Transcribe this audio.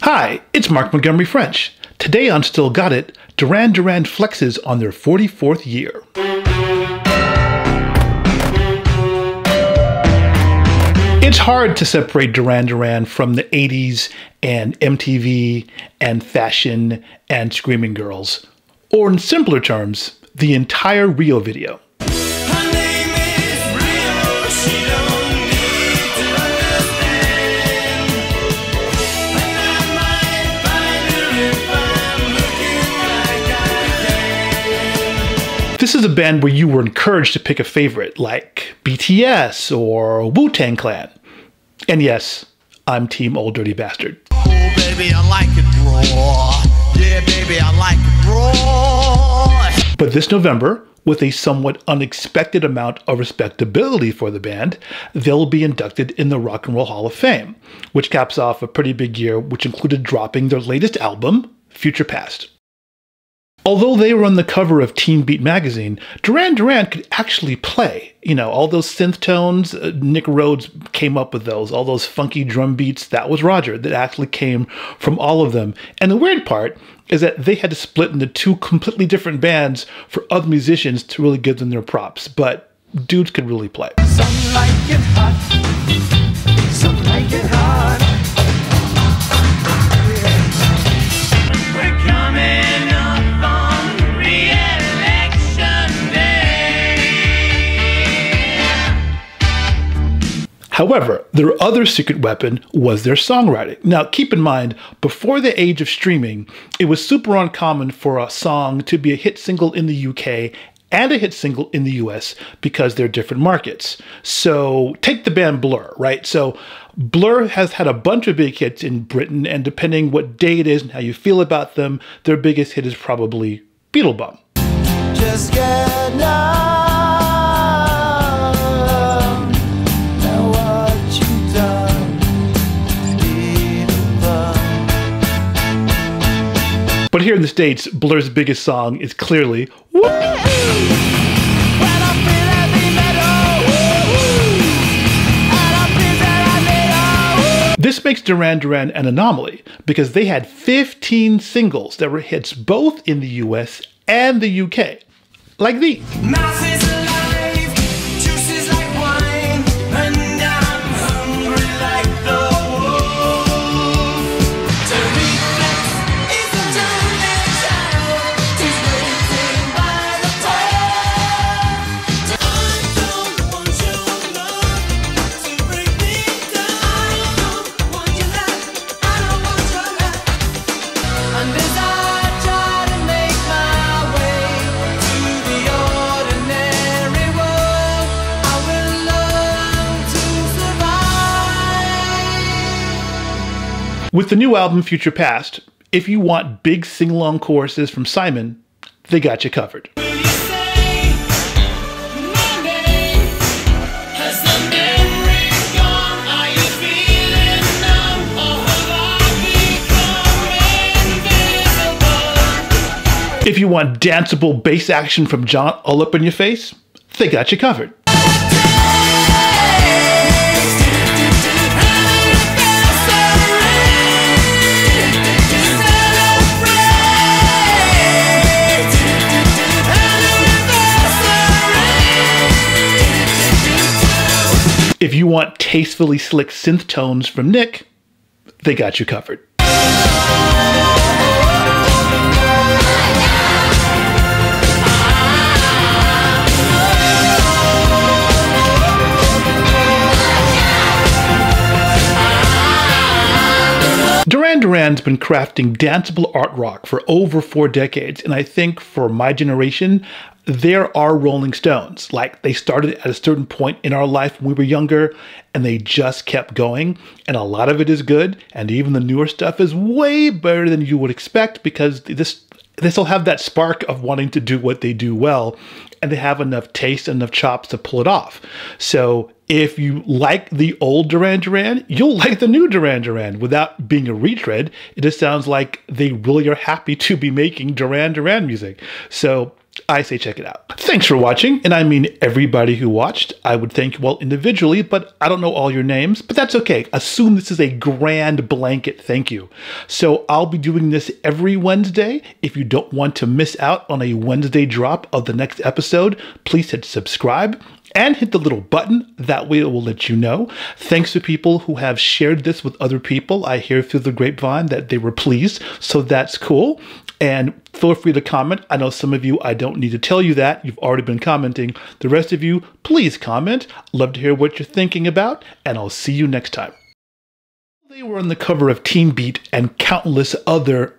Hi, it's Mark Montgomery French. Today on Still Got It, Duran Duran flexes on their 44th year. It's hard to separate Duran Duran from the 80s and MTV and fashion and screaming girls, or in simpler terms, the entire Rio video. This is a band where you were encouraged to pick a favorite, like BTS or Wu-Tang Clan. And yes, I'm Team Old Dirty Bastard. Oh, baby, I like it raw. Yeah, baby, I like it raw. But this November, with a somewhat unexpected amount of respectability for the band, they'll be inducted in the Rock and Roll Hall of Fame, which caps off a pretty big year, which included dropping their latest album, Future Past. Although they were on the cover of Teen Beat magazine, Duran Duran could actually play. You know, all those synth tones, Nick Rhodes came up with those, all those funky drum beats, that was Roger, that actually came from all of them. And the weird part is that they had to split into two completely different bands for other musicians to really give them their props, but dudes could really play. Some like it hot, some like it hot. However, their other secret weapon was their songwriting. Now, keep in mind, before the age of streaming, it was super uncommon for a song to be a hit single in the UK and a hit single in the US because they're different markets. So take the band Blur, right? So Blur has had a bunch of big hits in Britain, and depending what day it is and how you feel about them, their biggest hit is probably Beetle Bum. Just get numb. But here in the States, Blur's biggest song is clearly Woo! This makes Duran Duran an anomaly because they had 15 singles that were hits both in the US and the UK, like these. With the new album Future Past, if you want big sing-along choruses from Simon, they got you covered. If you want danceable bass action from John all up in your face, they got you covered. If you want tastefully slick synth tones from Nick, they got you covered. Duran Duran's been crafting danceable art rock for over 4 decades, and I think for my generation, there are Rolling Stones. Like, they started at a certain point in our life when we were younger, and they just kept going, and a lot of it is good, and even the newer stuff is way better than you would expect because they still have that spark of wanting to do what they do well, and they have enough taste, enough chops to pull it off. So if you like the old Duran Duran, you'll like the new Duran Duran. Without being a retread, it just sounds like they really are happy to be making Duran Duran music. So I say check it out. Thanks for watching, and I mean everybody who watched. I would thank you all individually, but I don't know all your names, but that's okay. Assume this is a grand blanket thank you. So I'll be doing this every Wednesday. If you don't want to miss out on a Wednesday drop of the next episode, please hit subscribe and hit the little button. That way it will let you know. Thanks to people who have shared this with other people. I hear through the grapevine that they were pleased, so that's cool. And feel free to comment. I know some of you, I don't need to tell you that. You've already been commenting. The rest of you, please comment. Love to hear what you're thinking about, and I'll see you next time. They were on the cover of Teen Beat and countless other...